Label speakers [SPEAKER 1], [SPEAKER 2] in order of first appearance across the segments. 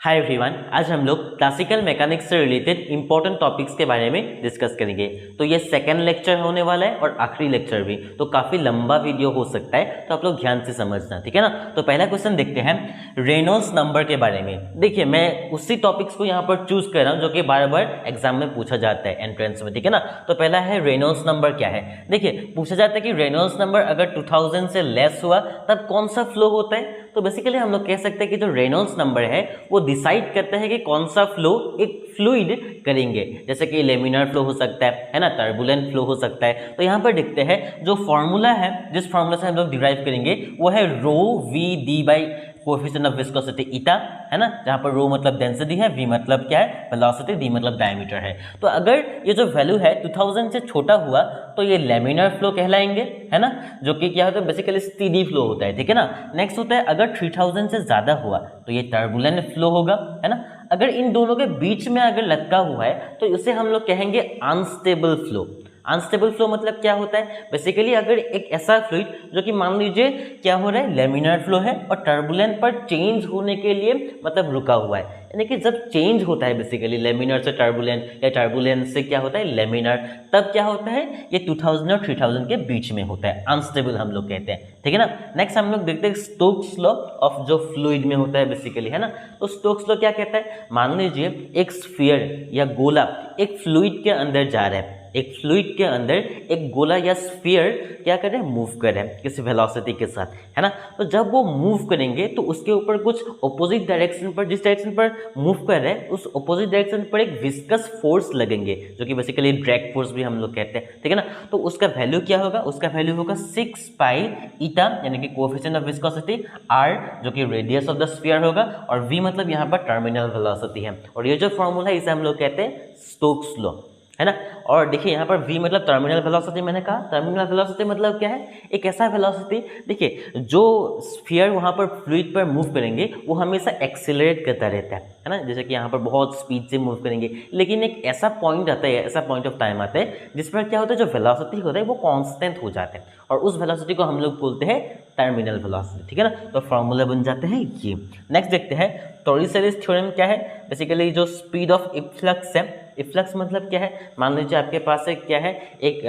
[SPEAKER 1] Hi everyone, आज हम लोग क्लासिकल मैकेनिक्स से रिलेटेड इंपॉर्टेंट टॉपिक्स के बारे में डिस्कस करेंगे। तो ये सेकंड लेक्चर होने वाला है और आखिरी लेक्चर भी, तो काफ़ी लंबा वीडियो हो सकता है, तो आप लोग ध्यान से समझना, ठीक है ना। तो पहला क्वेश्चन देखते हैं रेनॉल्ड्स नंबर के बारे में। देखिए, मैं उसी टॉपिक्स को यहाँ पर चूज कर रहा हूँ जो कि बार बार एग्जाम में पूछा जाता है एंट्रेंस में, ठीक है ना। तो पहला है रेनॉल्ड्स नंबर क्या है। देखिए, पूछा जाता है कि रेनॉल्ड्स नंबर अगर 2000 से लेस हुआ तब कौन सा फ्लो होता है। तो बेसिकली हम लोग कह सकते हैं कि जो रेनॉल्ड्स नंबर है वो डिसाइड करता है कि कौन सा फ्लो एक फ्लूइड करेंगे। जैसे कि लेमिनर फ्लो हो सकता है ना, टर्बुलेंट फ्लो हो सकता है। तो यहाँ पर देखते हैं जो फॉर्मूला है, जिस फॉर्मूला से हम लोग डिराइव करेंगे वो है rho V D by coefficient of viscosity eta, है ना, जहाँ पर रो मतलब डेंसिटी है, वी मतलब क्या है वेलोसिटी, डी मतलब डायमीटर है। तो अगर ये जो वैल्यू है 2000 से छोटा हुआ तो ये लेमिनर फ्लो कहलाएंगे, है ना, जो कि क्या होता है बेसिकली स्टीडी फ्लो होता है, ठीक है ना। नेक्स्ट होता है अगर 3000 से ज्यादा हुआ तो ये टर्बुलेंट फ्लो होगा, है ना। अगर इन दोनों के बीच में अगर लटका हुआ है तो इसे हम लोग कहेंगे अनस्टेबल फ्लो। अनस्टेबल फ्लो मतलब क्या होता है बेसिकली, अगर एक ऐसा फ्लूइड जो कि मान लीजिए क्या हो रहा है लेमिनर फ्लो है और टर्बुलेंट पर चेंज होने के लिए मतलब रुका हुआ है, यानी कि जब चेंज होता है बेसिकली लेमिनर से टर्बुलेंट या टर्बुलेंट से क्या होता है लेमिनर, तब क्या होता है ये 2000 और 3000 के बीच में होता है, अनस्टेबल हम लोग कहते हैं, ठीक है ना। नेक्स्ट हम लोग देखते हैं स्टोक्स लॉ ऑफ जो फ्लूइड में होता है बेसिकली, है ना। तो स्टोक्स लॉ क्या कहता है, मान लीजिए एक स्फीयर या गोला एक फ्लूइड के अंदर जा रहा है, एक फ्लूइड के अंदर एक गोला या स्फीयर क्या कर रहे हैं मूव कर रहे हैं किसी वेलोसिटी के साथ, है ना। तो जब वो मूव करेंगे तो उसके ऊपर कुछ ऑपोजिट डायरेक्शन पर, जिस डायरेक्शन पर मूव कर रहे हैं उस ऑपोजिट डायरेक्शन पर एक विस्कस फोर्स लगेंगे जो कि बेसिकली ड्रैग फोर्स भी हम लोग कहते हैं, ठीक है ना। तो उसका वैल्यू क्या होगा, उसका वैल्यू होगा 6 पाई ईटा, यानी कि कोएफिशिएंट ऑफ विस्कोसिटी, आर जो कि रेडियस ऑफ द स्फीयर होगा, और वी मतलब यहाँ पर टर्मिनल वेलोसिटी है। और ये जो फॉर्मूला है इसे हम लोग कहते हैं स्टोक्स लॉ, है ना। और देखिए यहाँ पर v मतलब टर्मिनल वेलोसिटी, मैंने कहा टर्मिनल वेलोसिटी मतलब क्या है, एक ऐसा वेलोसिटी, देखिए जो स्फीयर वहाँ पर फ्लूइड पर मूव करेंगे वो हमेशा एक्सीलरेट करता रहता है ना। जैसे कि यहाँ पर बहुत स्पीड से मूव करेंगे, लेकिन एक ऐसा पॉइंट आता है, ऐसा पॉइंट ऑफ टाइम आता है जिस पर क्या होता है जो वेलोसिटी होता है वो कांस्टेंट हो जाता है, और उस वेलोसिटी को हम लोग बोलते हैं टर्मिनल वेलोसिटी, ठीक है ना। तो फॉर्मूला बन जाते हैं ये। नेक्स्ट देखते हैं टॉरिसेलिस थ्योरम क्या है। बेसिकली जो स्पीड ऑफ इफ्लक्स है, इफ्लक्स मतलब क्या है, मान लीजिए आपके पास एक क्या है, एक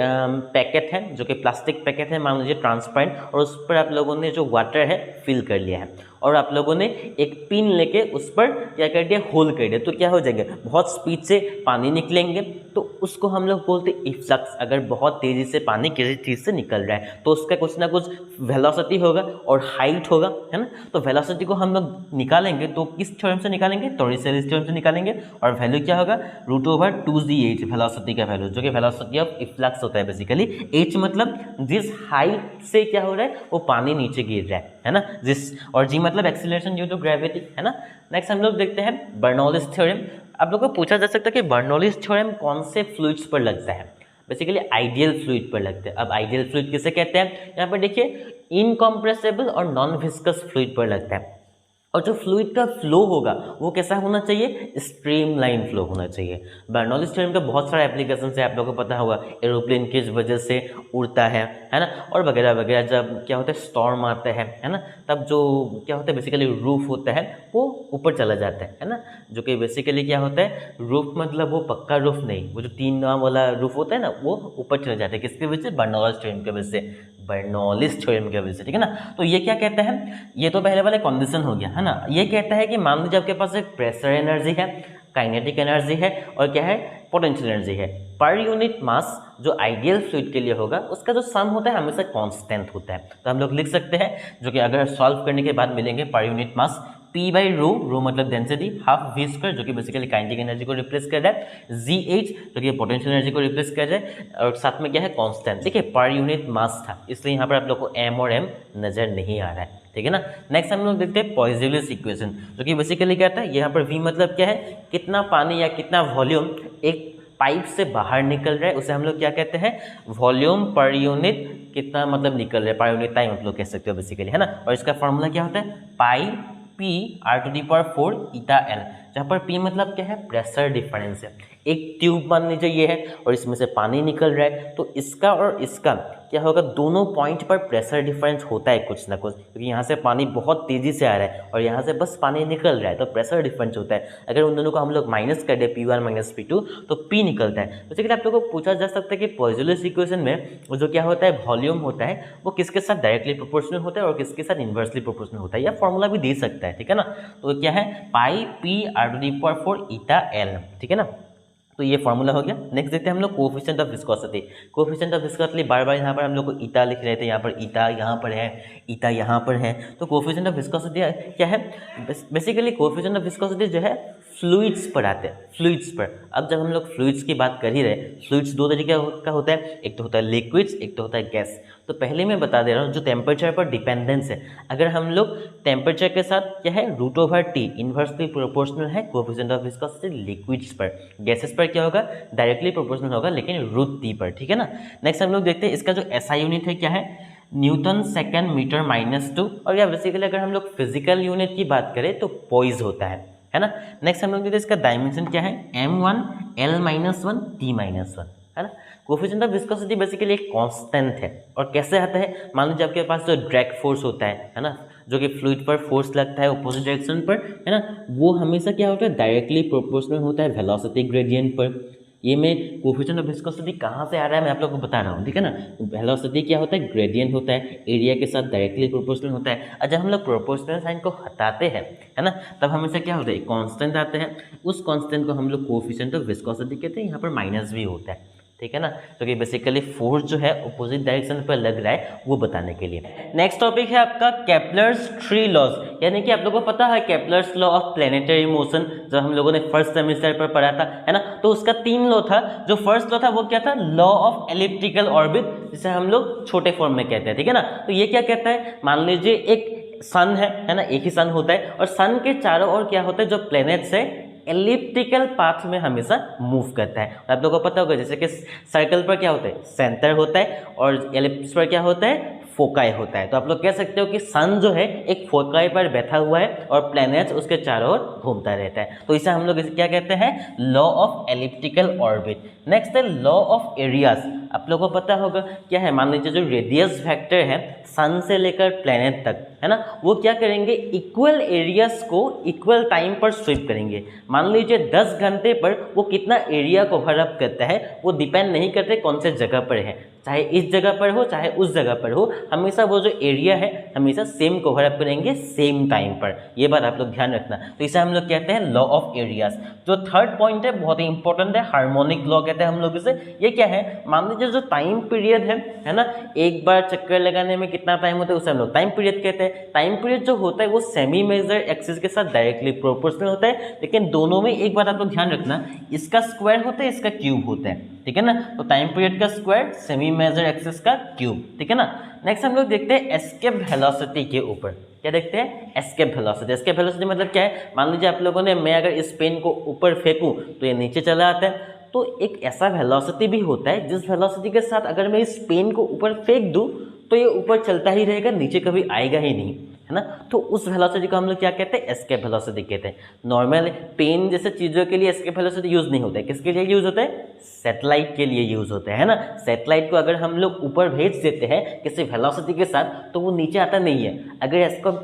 [SPEAKER 1] पैकेट है जो कि प्लास्टिक पैकेट है, मान लीजिए ट्रांसपेरेंट, और उस पर आप लोगों ने जो वाटर है फिल कर लिया है, और आप लोगों ने एक पिन लेके उस पर क्या कर दिया, होल कर दिया, तो क्या हो जाएगा बहुत स्पीड से पानी निकलेंगे, तो उसको हम लोग बोलते हैं इफ्लक्स। अगर बहुत तेज़ी से पानी किसी चीज़ से निकल रहा है तो उसका कुछ ना कुछ वेलोसिटी होगा और हाइट होगा, है ना। तो वेलोसिटी को हम लोग निकालेंगे तो किस थ्योरम से निकालेंगे, टॉरिसेलिस थ्योरम से निकालेंगे, और वैल्यू क्या होगा √2gh वेलोसिटी का वैल्यू, जो कि वेलोसिटी ऑफ इफ्लक्स होता है बेसिकली। h मतलब जिस हाइट से क्या हो रहा है वो पानी नीचे गिर रहा है ना, जिस, और g मतलब एक्सीलरेशन ड्यू टू ग्रेविटी, है ना। नेक्स्ट हम लोग देखते हैं बर्नौलिस थ्योरम। आप लोगों को पूछा जा सकता है कि बर्नौलिस थ्योरम कौन से फ्लूइड्स पर लगता है, बेसिकली आइडियल फ्लूइड पर लगता है। अब आइडियल फ्लूइड किसे कहते हैं, यहाँ पर देखिए इनकम्प्रेसिबल और नॉन विस्कस फ्लूइड पर लगता है। और जो फ्लूइड का फ्लो होगा वो कैसा होना चाहिए, स्ट्रीमलाइन फ्लो होना चाहिए। बर्नौलिस थ्योरम का बहुत सारा एप्लीकेशन है, आप लोगों को पता होगा, एरोप्लेन की वजह से उड़ता है ना, और वगैरह वगैरह। जब क्या होता है स्टॉर्म आता है ना, तब जो क्या होता है बेसिकली रूफ होता है वो ऊपर चला जाता है ना, जो कि बेसिकली क्या होता है रूफ मतलब वो पक्का रूफ नहीं, वो जो 3 वाला रूफ होता है ना वो ऊपर चला जाता है, किसकी वजह से, बर्नौलिस थ्योरम की वजह से, बर्नौलिस थ्योरम की वजह से, ठीक है ना। तो ये क्या कहता है, ये तो पहले वाले कंडीशन हो गया, है ना। ये कहता है कि मान लीजिए आपके पास एक प्रेशर एनर्जी है, काइनेटिक एनर्जी है, और क्या है पोटेंशियल एनर्जी है, पर यूनिट मास जो आइडियल फ्लूइड के लिए होगा उसका जो सम होता है हमेशा कांस्टेंट होता है। तो हम लोग लिख सकते हैं, जो कि अगर सॉल्व करने के बाद मिलेंगे, per unit mass P by rho मतलब डेंसिटी, हाफ v स्क्वायर जो कि बेसिकली काइनेटिक एनर्जी को रिप्लेस कर रहा है, GH जो कि पोटेंशियल एनर्जी को रिप्लेस कर रहा है, और साथ में क्या है कांस्टेंट। देखिए पर यूनिट मास था इसलिए यहाँ पर आप लोग को m और m नजर नहीं आ रहा है, ठीक है ना। नेक्स्ट हम लोग देखते हैं पॉइजनस इक्वेशन, जो कि बेसिकली क्या था, यहाँ पर v मतलब क्या है, कितना पानी या कितना वॉल्यूम एक पाइप से बाहर निकल रहा है उसे हम लोग क्या कहते हैं, वॉल्यूम पर यूनिट कितना मतलब निकल रहा है, पर यूनिट टाइम आप लोग कह सकते हो बेसिकली, है ना। और इसका फॉर्मूला क्या होता है, पाई p r⁴ ईटा l, जहाँ पर P मतलब क्या है, प्रेशर डिफरेंस है। एक ट्यूब मान लीजिए ये है और इसमें से पानी निकल रहा है, तो इसका और इसका क्या होगा, दोनों पॉइंट पर प्रेशर डिफरेंस होता है कुछ ना कुछ, क्योंकि यहाँ से पानी बहुत तेज़ी से आ रहा है और यहाँ से बस पानी निकल रहा है, तो प्रेशर डिफरेंस होता है। अगर उन दोनों को हम लोग माइनस कर दें P1 माइनस P2 तो P निकलता है। तो जैसे कि आप लोगों को पूछा जा सकता है कि पॉइजनस इक्वेशन में जो क्या होता है, वॉल्यूम होता है, वो किसके साथ डायरेक्टली प्रोपोर्शनल होता है और किसके साथ इन्वर्सली प्रोपोर्शनल होता है, या फॉर्मूला भी दे सकता है, ठीक है ना। तो क्या है, पाई P r⁴ ईटा L, ठीक है ना। तो ये फॉर्मूला हो गया। नेक्स्ट देखते हैं हम लोग coefficient of viscosity. Coefficient of viscosity बार बार यहाँ पर हम लोग को ईटा लिख रहे थे, यहाँ पर ईटा यहाँ पर है, ईटा यहाँ पर है। तो कोएफिशिएंट ऑफ विस्कोसिटी क्या है, बेसिकली कोएफिशिएंट ऑफ विस्कोसिटी जो है फ्लूइड्स पर आते हैं, फ्लूइड्स पर। अब जब हम लोग फ्लूइड्स की बात कर ही रहे, फ्लूइड्स दो तरीके का होता है, एक तो होता है लिक्विड्स, एक तो होता है गैस। तो पहले मैं बता दे रहा हूँ, जो टेम्परेचर पर डिपेंडेंस है, अगर हम लोग टेम्परेचर के साथ क्या है, √T इन्वर्सली प्रोपोर्शनल है कोएफिशिएंट ऑफ विस्कोसिटी लिक्विड्स पर। गैसेस पर क्या होगा, डायरेक्टली प्रोपोर्शनल होगा लेकिन √T पर, ठीक है ना। नेक्स्ट हम लोग देखते हैं इसका जो SI यूनिट है क्या है, न्यूटन सेकेंड मीटर -2। और या बेसिकली अगर हम लोग फिजिकल यूनिट की बात करें तो पॉइज होता है ना। नेक्स्ट हम लोग देखते हैं इसका डायमेंशन क्या है, m1 L-1 T-1, है ना। कोएफिशिएंट ऑफ विस्कोसिटी बेसिकली एक कांस्टेंट है। और कैसे आता है, मान लीजिए आपके पास जो ड्रैग फोर्स होता है ना, जो कि फ्लूइड पर फोर्स लगता है अपोजिट डायरेक्शन पर, है ना, वो हमेशा क्या होता है, डायरेक्टली प्रोपोर्शनल होता है वेलोसिटी ग्रेडियंट पर। ये मैं कोएफिशिएंट ऑफ विस्कोसिटी कहाँ से आ रहा है मैं आप लोगों को बता रहा हूँ, ठीक है ना। वेलोसिटी क्या होता है, ग्रेडियंट होता है, एरिया के साथ डायरेक्टली प्रोपोर्शनल होता है। और जब हम लोग प्रोपोर्शनल साइन को हटाते हैं, है ना, तब हमेशा क्या होता है, कांस्टेंट आते हैं। उस कांस्टेंट को हम लोग कोएफिशिएंट ऑफ विस्कोसिटी कहते हैं। यहाँ पर माइनस भी होता है, ठीक है ना, क्योंकि बेसिकली फोर्स जो है अपोजिट डायरेक्शन पर लग रहा है वो बताने के लिए। नेक्स्ट टॉपिक है आपका केपलर्स 3 लॉज, यानी कि आप लोगों को पता है Kepler's law of planetary motion, जो हम लोगों ने फर्स्ट सेमेस्टर पर पढ़ा था, है ना। तो उसका 3 लॉ था। जो फर्स्ट लॉ था वो क्या था, लॉ ऑफ एलिप्टिकल ऑर्बिट, जिसे हम लोग छोटे फॉर्म में कहते हैं, ठीक है ना। तो ये क्या कहता है, मान लीजिए एक सन है ना, एक ही सन होता है और सन के चारों ओर क्या होता है, जो प्लैनेट्स है एलिप्टिकल पाथ में हमेशा मूव करता है। आप लोगों को पता होगा जैसे कि सर्कल पर क्या होता है, सेंटर होता है, और एलिप्स पर क्या होता है, फोकाई होता है। तो आप लोग कह सकते हो कि सन जो है एक फोकाई पर बैठा हुआ है और प्लैनेट्स उसके चारों ओर घूमता रहता है। तो इसे हम लोग इसे क्या कहते हैं, law of elliptical orbit. Next है लॉ ऑफ एरियाज। आप लोगों को पता होगा क्या है, मान लीजिए जो रेडियस वेक्टर है सन से लेकर प्लैनेट तक, है ना, वो क्या करेंगे, इक्वल एरियाज को इक्वल टाइम पर स्वीप करेंगे। मान लीजिए 10 घंटे पर वो कितना एरिया को कवर अप करता है, वो डिपेंड नहीं करते कौन से जगह पर है, चाहे इस जगह पर हो चाहे उस जगह पर हो, हमेशा वो जो एरिया है हमेशा सेम कवर अप करेंगे सेम टाइम पर। ये बात आप लोग ध्यान रखना। तो इसे हम लोग कहते हैं लॉ ऑफ एरियाज। जो थर्ड पॉइंट है बहुत ही इंपॉर्टेंट है, हार्मोनिक लॉ कहते हैं हम लोग इसे। ये क्या है, मान लीजिए जो टाइम पीरियड है ना, एक बार चक्कर लगाने में कितना टाइम होता है उसे हम लोग टाइम पीरियड कहते हैं। टाइम पीरियड जो होता है वो सेमी मेजर एक्सिस के साथ डायरेक्टली प्रोपोर्शनल होता है, लेकिन दोनों में एक बात आप लोग ध्यान रखना, इसका स्क्वायर होता है, इसका क्यूब होता है, ठीक है ना। तो टाइम पीरियड का स्क्वायर, सेमी मेजर एक्सिस का क्यूब, ठीक है ना। नेक्स्ट हम लोग देखते हैं एस्केप वेलोसिटी के ऊपर। क्या देखते हैं, एस्केप वेलोसिटी। एस्केप वेलोसिटी मतलब क्या है, मान लीजिए आप लोगों ने, मैं अगर इस पेन को ऊपर फेंकूं तो ये नीचे चला आता है। तो एक ऐसा वेलोसिटी भी होता है जिस वेलोसिटी के साथ अगर मैं इस पेन को ऊपर फेंक दूं तो ये ऊपर चलता ही रहेगा, नीचे कभी आएगा ही नहीं, है ना। तो उस वेलोसिटी को हम लोग क्या कहते हैं, एस्केप वेलोसिटी कहते हैं। नॉर्मल पेन जैसे चीज़ों के लिए एस्केप वेलोसिटी यूज़ नहीं होता है। किसके लिए यूज़ होता है, सैटेलाइट के लिए यूज़ होता है ना। सैटेलाइट को अगर हम लोग ऊपर भेज देते हैं किसी वेलोसिटी के साथ तो वो नीचे आता नहीं है। अगर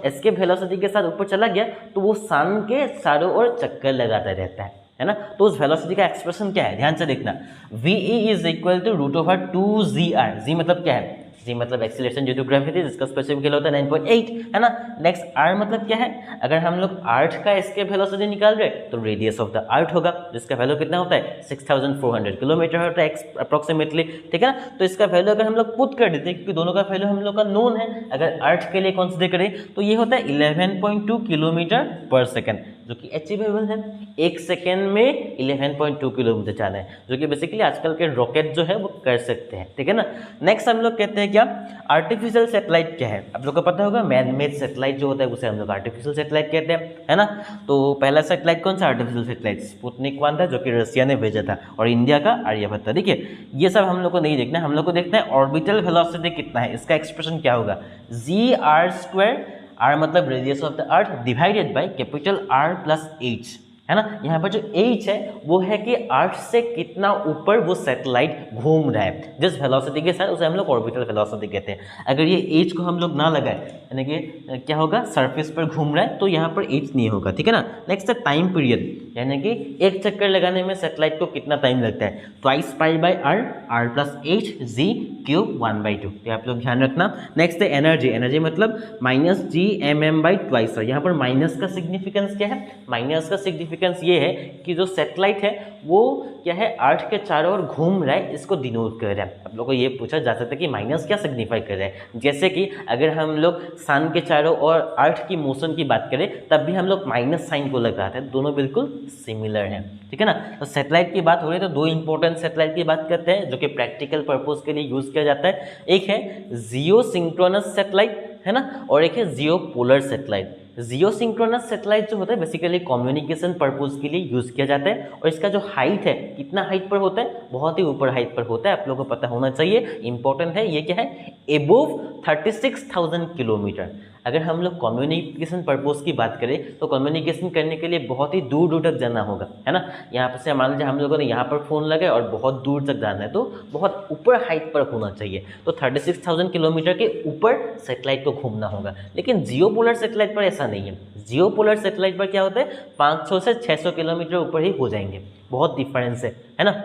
[SPEAKER 1] एस्केप वेलोसिटी के साथ ऊपर चला गया तो वो सन के चारों ओर चक्कर लगाता रहता है ना। तो उस वेलोसिटी का एक्सप्रेशन क्या है, ध्यान से देखना, VE is equal to √2gr। G मतलब क्या है, जी मतलब एक्सीलरेशन ड्यू टू ग्रेविटी, जिसका स्पेसिफिक होता है 9.8, है ना। नेक्स्ट R मतलब क्या है, अगर हम लोग अर्थ का एस्केप वेलोसिटी निकाल रहे तो रेडियस ऑफ द अर्थ होगा, जिसका वैल्यू कितना होता है 6400 किलोमीटर होता है अप्रोक्सीमेटली, ठीक है ना। तो इसका वैल्यू अगर हम लोग पुट कर देते हैं, क्योंकि दोनों का वैल्यू हम लोग का नोन है, अगर अर्थ के लिए कंसीडर करें तो ये होता है 11.2 किलोमीटर पर सेकेंड, जो कि अचीवेबल है। एक सेकेंड में 11.2 किलोमीटर जाना है, जो कि बेसिकली आजकल के रॉकेट जो है वो कर सकते हैं, ठीक है ना। नेक्स्ट हम लोग कहते हैं क्या, आर्टिफिशियल सैटेलाइट क्या है। आप लोग को पता होगा मैन मेड सैटेलाइट जो होता है उसे हम लोग आर्टिफिशियल सैटेलाइट कहते हैं, है ना। तो पहला सैटेलाइट कौन सा आर्टिफिशियल सैटेलाइट, स्पुतनिक 1 था, जो कि रसिया ने भेजा था, और इंडिया का आर्यभट्ट था। देखिए ये सब हम लोग को नहीं देखना है, हम लोग को देखना है ऑर्बिटल वेलोसिटी कितना है, इसका एक्सप्रेशन क्या होगा, gr², r मतलब radius of the earth, divided by capital R + h, है ना। यहाँ पर जो h है वो है कि अर्थ से कितना ऊपर वो सैटेलाइट घूम रहा है, जिस वेलोसिटी के साथ उसे हम लोग ऑर्बिटल वेलोसिटी कहते हैं। अगर ये h को हम लोग ना लगाए, यानी कि क्या होगा, सरफेस पर घूम रहा है तो यहाँ पर h नहीं होगा, ठीक है ना। नेक्स्ट है टाइम पीरियड, यानी कि एक चक्कर लगाने में सैटेलाइट को कितना टाइम लगता है, twice pi by R, R plus H G cube 1/2, ये आप लोग ध्यान रखना। नेक्स्ट है एनर्जी, एनर्जी मतलब minus G M M by twice R. यहाँ पर माइनस का सिग्निफिकेंस क्या है, माइनस का सिग्निफिकेंस ये है कि जो सैटेलाइट है वो क्या है, अर्थ के चारों ओर घूम रहा है, इसको डिनोट कर रहा है। आप लोगों को ये पूछा जा सकता है कि माइनस क्या सिग्निफाई कर रहा है, जैसे कि अगर हम लोग सन के चारों ओर अर्थ की मोशन की बात करें तब भी हम लोग माइनस साइन को लगाते हैं, दोनों बिल्कुल सिमिलर हैं, ठीक है ना। तो सैटेलाइट की बात हो रही है तो दो इंपॉर्टेंट सैटेलाइट की बात करते हैं जो कि प्रैक्टिकल पर्पस के लिए यूज किया जाता है। एक है जियो सिंक्रोनस सैटेलाइट, है ना, और एक है जियो पोलर सैटेलाइट। जियो सिंक्रोनस सैटेलाइट जो होता है बेसिकली कम्युनिकेशन पर्पस के लिए यूज किया जाता है, और इसका जो हाइट है, कितना हाइट पर होता है, बहुत ही ऊपर हाइट पर होता है, आप लोगों को पता होना चाहिए, इंपॉर्टेंट है। ये क्या है, एबोव 36,000 किलोमीटर। अगर हम लोग कम्युनिकेशन पर्पस की बात करें तो कम्युनिकेशन करने के लिए बहुत ही दूर दूर तक जाना होगा, है ना। यहाँ पर से मान लीजिए हम लोगों ने यहाँ पर फ़ोन लगाया और बहुत दूर तक जाना है तो बहुत ऊपर हाइट पर होना चाहिए, तो 36,000 किलोमीटर के ऊपर सैटेलाइट को घूमना होगा। लेकिन जियो पोलर सैटेलाइट पर ऐसा नहीं है। जियो पोलर सैटेलाइट पर क्या होता है, 500 से 600 किलोमीटर ऊपर ही हो जाएंगे, बहुत डिफरेंस है ना।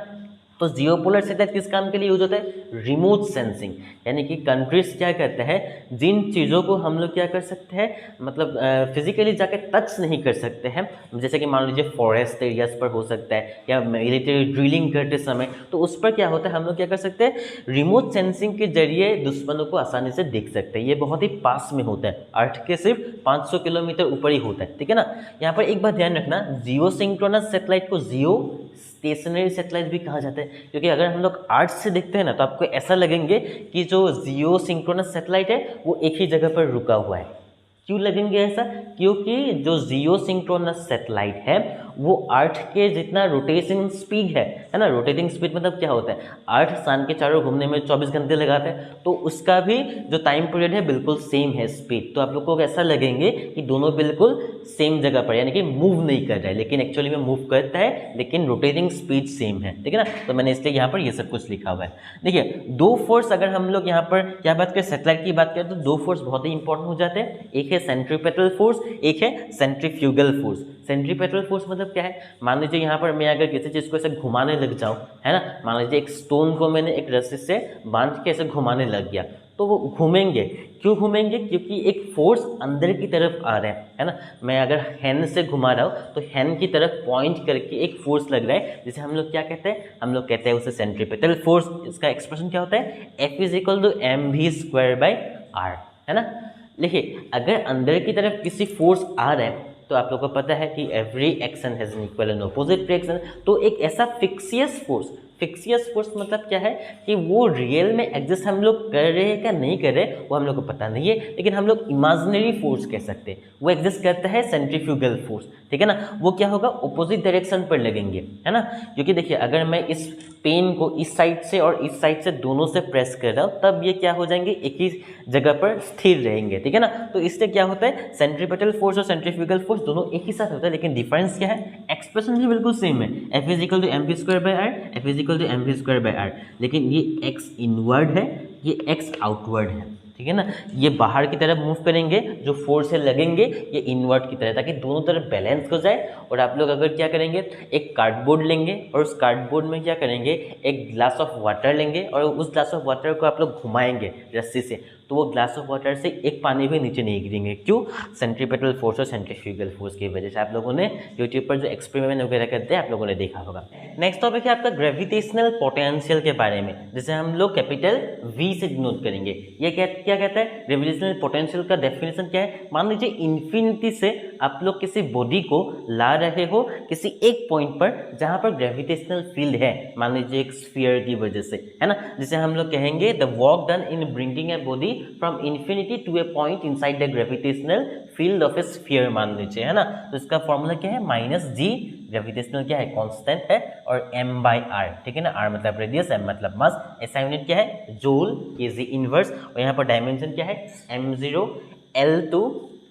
[SPEAKER 1] तो जियो पोलर सैटेलाइट किस काम के लिए यूज होता है, रिमोट सेंसिंग, यानी कि कंट्रीज क्या करते हैं, जिन चीज़ों को हम लोग क्या कर सकते हैं, मतलब फिजिकली जाकर टच नहीं कर सकते हैं, जैसे कि मान लीजिए फॉरेस्ट एरियाज पर हो सकता है या मिलिट्री ड्रिलिंग करते समय, तो उस पर क्या होता है, हम लोग क्या कर सकते हैं, रिमोट सेंसिंग के जरिए दुश्मनों को आसानी से देख सकते हैं। ये बहुत ही पास में होता है, अर्थ के सिर्फ 500 किलोमीटर ऊपर ही होता है, ठीक है ना। यहाँ पर एक बात ध्यान रखना, जियो सिंक्रोनस सैटेलाइट को जियो स्टेशनरी सैटेलाइट भी कहा जाता है, क्योंकि अगर हम लोग अर्थ से देखते हैं ना तो आपको ऐसा लगेंगे कि जो जियो सिंक्रोनस सैटेलाइट है वो एक ही जगह पर रुका हुआ है। क्यों लगेंगे ऐसा, क्योंकि जो जियो सिंक्रोनस सैटेलाइट है वो अर्थ के जितना रोटेशन स्पीड है ना, रोटेटिंग स्पीड मतलब क्या होता है, अर्थ सन के चारों घूमने में 24 घंटे लगाते हैं, तो उसका भी जो टाइम पीरियड है बिल्कुल सेम है स्पीड, तो आप लोग को ऐसा लगेंगे कि दोनों बिल्कुल सेम जगह पर, यानी कि मूव नहीं कर रहा है, लेकिन एक्चुअली में मूव करता है, लेकिन रोटेटिंग स्पीड सेम है, ठीक है ना। तो मैंने इसलिए यहाँ पर ये सब कुछ लिखा हुआ है। देखिए दो फोर्स, अगर हम लोग यहाँ पर क्या बात करें, सैटेलाइट की बात करें तो दो फोर्स बहुत ही इंपॉर्टेंट हो जाते हैं, एक है सेंट्रीपेटल फोर्स, एक है सेंट्रीफ्यूगल फोर्स। सेंट्रीपेटल फोर्स मतलब क्या है, मान लीजिए यहाँ पर मैं अगर किसी चीज़ को ऐसे घुमाने लग जाऊँ, है ना, मान लीजिए एक स्टोन को मैंने एक रस्सी से बांध के ऐसे घुमाने लग गया, तो वो घूमेंगे। क्यों घूमेंगे, क्योंकि एक फोर्स अंदर की तरफ आ रहा है ना। मैं अगर हैंड से घुमा रहा हूँ तो हैंड की तरफ पॉइंट करके एक फोर्स लग रहा है, जिसे हम लोग क्या कहते हैं, हम लोग कहते हैं उसे सेंट्रीपेटल फोर्स। इसका एक्सप्रेशन क्या होता है, F=mv² r, है ना। देखिए अगर अंदर की तरफ किसी फोर्स आ रहा है तो आप लोगों को पता है कि every action has an equal and opposite reaction, तो एक ऐसा फिक्सियस फोर्स मतलब क्या है कि वो रियल में एग्जिस्ट हम लोग कर रहे हैं क्या नहीं कर रहे वो हम लोग को पता नहीं है, लेकिन हम लोग इमेजिनरी फोर्स कह सकते हैं, वो एग्जिस्ट करता है सेंट्रीफ्यूगल फोर्स, ठीक है ना। वो क्या होगा, ऑपोजिट डायरेक्शन पर लगेंगे, है ना। क्योंकि देखिए अगर मैं इस पेन को इस साइड से और इस साइड से दोनों से प्रेस कर रहा हूँ तब ये क्या हो जाएंगे, एक ही जगह पर स्थिर रहेंगे, ठीक है ना। तो इससे क्या होता है, सेंट्रीपेटल फोर्स और सेंट्रीफ्यूगल फोर्स दोनों एक ही साथ होता है, लेकिन डिफरेंस क्या है, एक्सप्रेशन भी बिल्कुल सेम है, F=mv²/r, F=mv²/r, लेकिन ये x इनवर्ड है, ये x आउटवर्ड है, ठीक है ना। ये बाहर की तरफ मूव करेंगे, जो फोर्स है लगेंगे ये इनवर्ट की तरह, ताकि दोनों तरफ बैलेंस हो जाए। और आप लोग अगर क्या करेंगे, एक कार्डबोर्ड लेंगे और उस कार्डबोर्ड में क्या करेंगे, एक ग्लास ऑफ वाटर लेंगे और उस ग्लास ऑफ वाटर को आप लोग घुमाएंगे रस्सी से, तो वो ग्लास ऑफ वाटर से एक पानी भी नीचे नहीं गिरेंगे। क्यों, सेंट्रीपेटल फोर्स और सेंट्रीफ्यूगल फोर्स की वजह से। आप लोगों ने यूट्यूब पर जो एक्सपेरिमेंट वगैरह करते हैं आप लोगों ने देखा होगा। नेक्स्ट टॉपिक है आपका ग्रेविटेशनल पोटेंशियल के बारे में, जिसे हम लोग कैपिटल V से डिनोट करेंगे। ये क्या कहता है, ग्रेविटेशनल पोटेंशियल का डेफिनेशन क्या है, मान लीजिए इन्फिनिटी से आप लोग किसी बॉडी को ला रहे हो किसी एक पॉइंट पर जहां पर ग्रेविटेशनल फील्ड है, मान लीजिए एक स्फीयर की वजह से, है ना, जिसे हम लोग कहेंगे the work done in bringing a body from infinity to a point inside the gravitational field of a sphere, मान लीजिए, है ना। तो इसका फॉर्मूला क्या है, -g, ग्रेविटेशनल क्या है, कांस्टेंट है, और m/r, ठीक है ना। r मतलब रेडियस, m मतलब मास, SI यूनिट क्या है, जूल, kg इनवर्स, और यहाँ पर डायमेंशन क्या है, m0 L2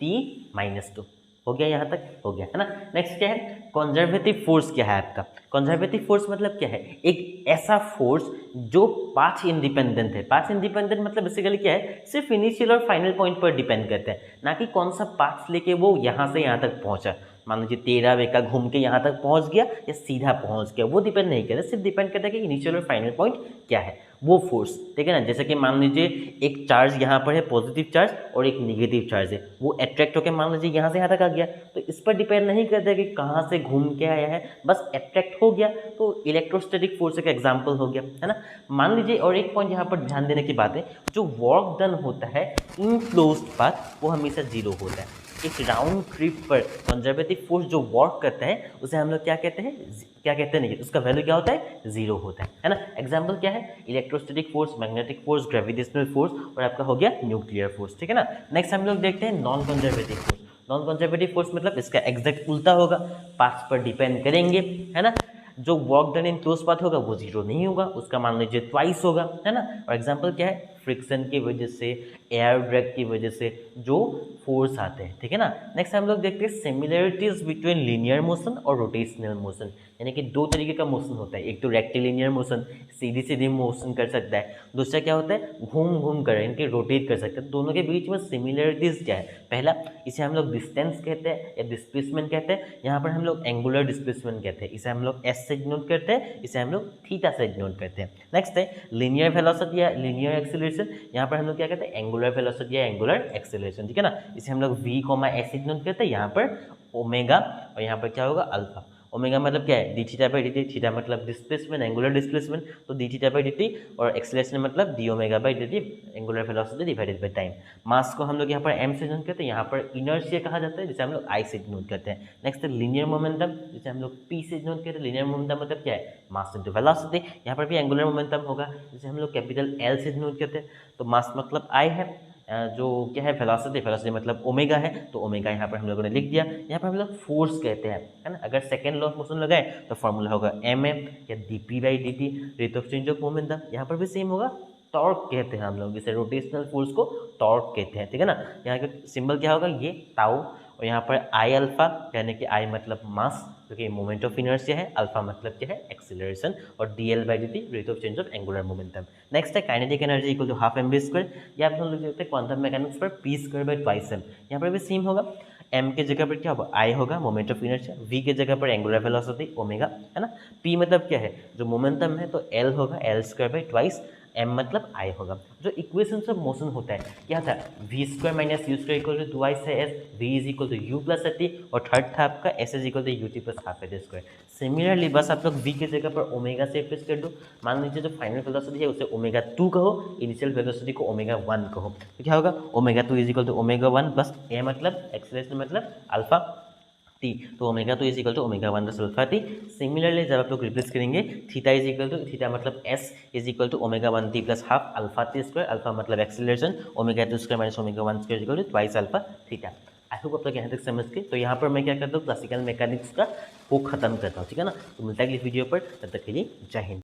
[SPEAKER 1] T-2, हो गया, यहाँ तक हो गया है ना। नेक्स्ट क्या है, कंजर्वेटिव फोर्स क्या है आपका। कंजर्वेटिव फोर्स मतलब क्या है, एक ऐसा फोर्स जो पाथ इंडिपेंडेंट है। पाथ इंडिपेंडेंट मतलब बेसिकली क्या है, सिर्फ इनिशियल और फाइनल पॉइंट पर डिपेंड करता है, ना कि कौन सा पाथ लेके वो यहाँ से यहाँ तक पहुँचा। मान लीजिए 13 वे का घूम के यहाँ तक पहुँच गया या सीधा पहुँच गया, वो डिपेंड नहीं करता, सिर्फ डिपेंड करता है कि इनिशियल और फाइनल पॉइंट क्या है, वो फोर्स, ठीक है ना। जैसे कि मान लीजिए एक चार्ज यहाँ पर है, पॉजिटिव चार्ज, और एक नेगेटिव चार्ज है, वो अट्रैक्ट होकर मान लीजिए यहाँ से यहाँ तक आ गया, तो इस पर डिपेंड नहीं करता कि कहाँ से घूम के आया है, बस अट्रैक्ट हो गया, तो इलेक्ट्रोस्टैटिक फोर्स का एग्जाम्पल हो गया, है ना। मान लीजिए और एक पॉइंट यहाँ पर ध्यान देने की बात है, जो वर्क डन होता है इन क्लोज्ड पाथ वो हमेशा जीरो होता है। एक राउंड ट्रिप पर कंजर्वेटिव फोर्स जो वर्क करता है उसे हम लोग क्या कहते हैं नहीं, उसका वैल्यू क्या होता है, जीरो होता है ना। एग्जाम्पल क्या है, electrostatic force, magnetic force, gravitational force, और आपका हो गया न्यूक्लियर फोर्स, ठीक है ना। नेक्स्ट हम लोग देखते हैं non conservative force. Non conservative force मतलब इसका एग्जैक्ट उल्टा होगा, पाथ्स पर डिपेंड करेंगे, है ना। जो work done in close path होगा वो जीरो नहीं होगा, उसका मान लीजिए ट्वाइस होगा, है ना। और एग्जाम्पल क्या है, फ्रिक्शन की वजह से, एयर ड्रैग की वजह से जो फोर्स आते हैं, ठीक है ना। नेक्स्ट हम लोग देखते हैं सिमिलरिटीज बिटवीन लीनियर मोशन और रोटेशनल मोशन, यानी कि दो तरीके का मोशन होता है, एक तो रेक्टिलिनियर मोशन, सीधी सीधी मोशन कर सकता है, दूसरा क्या होता है, घूम घूम कर यानी कि रोटेट कर सकता है। दोनों के बीच में सिमिलरिटीज क्या है, पहला इसे हम लोग डिस्टेंस कहते हैं या डिस्प्लेसमेंट कहते हैं, यहाँ पर हम लोग एंगुलर डिस्प्लेसमेंट कहते हैं, इसे हम लोग एस से डिनोट करते हैं, इसे हम लोग थीटा से डिनोट करते हैं। नेक्स्ट है लीनियर वेलोसिटी या लीनियर एक्सीलरेशन, यहाँ पर हम लोग क्या कहते हैं, एंगुलर वेलोसिटी या एंगुलर एक्सीलरेशन, ठीक है ना। इसे हम लोग v, एस से डिनोट करते हैं, यहाँ पर ओमेगा और यहाँ पर क्या होगा अल्फा। ओमेगा मतलब क्या है, D theta by D T, theta मतलब डिस्प्लेसमेंट, एंगुलर डिस्प्लेसमेंट, तो D theta by D T, और एक्सेलरेशन मतलब D omega by D T, angular velocity divided by time. Mass को हम लोग यहाँ पर एम से डिनोट करते हैं, यहाँ पर इनर्शिया कहा जाता है, जिसे हम लोग आई से डिनोट करते हैं। नेक्स्ट है लिनियर मोमेंटम, जिसे हम लोग पी से डिनोट करते हैं। लिनियर मोमेंटम मतलब क्या है, मास इनटू वेलोसिटी, यहाँ पर भी एंगुलर मोमेंटम होगा, जिसे हम लोग कैपिटल एल से डिनोट करते हैं। तो मास मतलब आई है, जो क्या है वेलोसिटी मतलब ओमेगा है, तो ओमेगा यहाँ पर हम लोगों ने लिख दिया। यहाँ पर हम लोग फोर्स कहते हैं, है ना। अगर सेकेंड लॉ ऑफ मोशन लगाए तो फॉर्मूला होगा एम या D P by D T, rate of change of momentum. यहाँ पर भी सेम होगा, टॉर्क कहते हैं हम लोग, जिसे रोटेशनल फोर्स को टॉर्क कहते हैं, ठीक है ना। यहाँ का सिंबल क्या होगा, ये टाउ, और यहाँ पर आई अल्फा, यानी कि आई मतलब मास, क्योंकि मोमेंट ऑफ इनर्शिया है, अल्फा मतलब क्या है एक्सीलरेशन, और D L by D T rate of change of angular momentum. Next है kinetic energy equal to half M B square, या आप लोग देखते हैं क्वांटम मैकेनिक्स पर P square by twice M. यहाँ पर भी सेम होगा, एम के जगह पर क्या होगा, आई होगा मोमेंट ऑफ इनर्शिया, वी के जगह पर एंगुलर वेलोसिटी ओमेगा, है ना। पी मतलब क्या है, जो मोमेंटम है तो एल होगा, L square by twice, M मतलब आई होगा। जो इक्वेशन ऑफ मोशन होता है क्या था, V square minus U square equal to 2 से S, V is equal to U plus T, और थर्ड था आपका S is equal to U T plus half H square. Similarly बस आप लोग वी के जगह पर ओमेगा से रिप्लेस कर दो। मान लीजिए जो फाइनल वेलोसिटी है उसे ओमेगा 2 कहो, इनिशियल वेलोसिटी को ओमेगा 1 कहो, तो क्या होगा, omega 2 is equal to omega 1 बस ए मतलब एक्सेलरेशन मतलब अल्फा टी, तो omega 2 is equal to omega 1 plus alpha T. Similarly जब आप लोग रिप्लेस करेंगे, theta is equal to, theta मतलब S is equal to omega 1 T plus half alpha T square, alpha मतलब acceleration, omega 2 square minus omega 1 square equal to twice alpha theta. I hope आप लोग यहाँ तक समझ के। तो यहाँ पर मैं क्या करता हूँ, क्लासिकल मैकेनिक्स का वो खत्म करता हूँ, ठीक है ना। तो मिलता है अगली वीडियो पर, तब तक के लिए जय हिंद।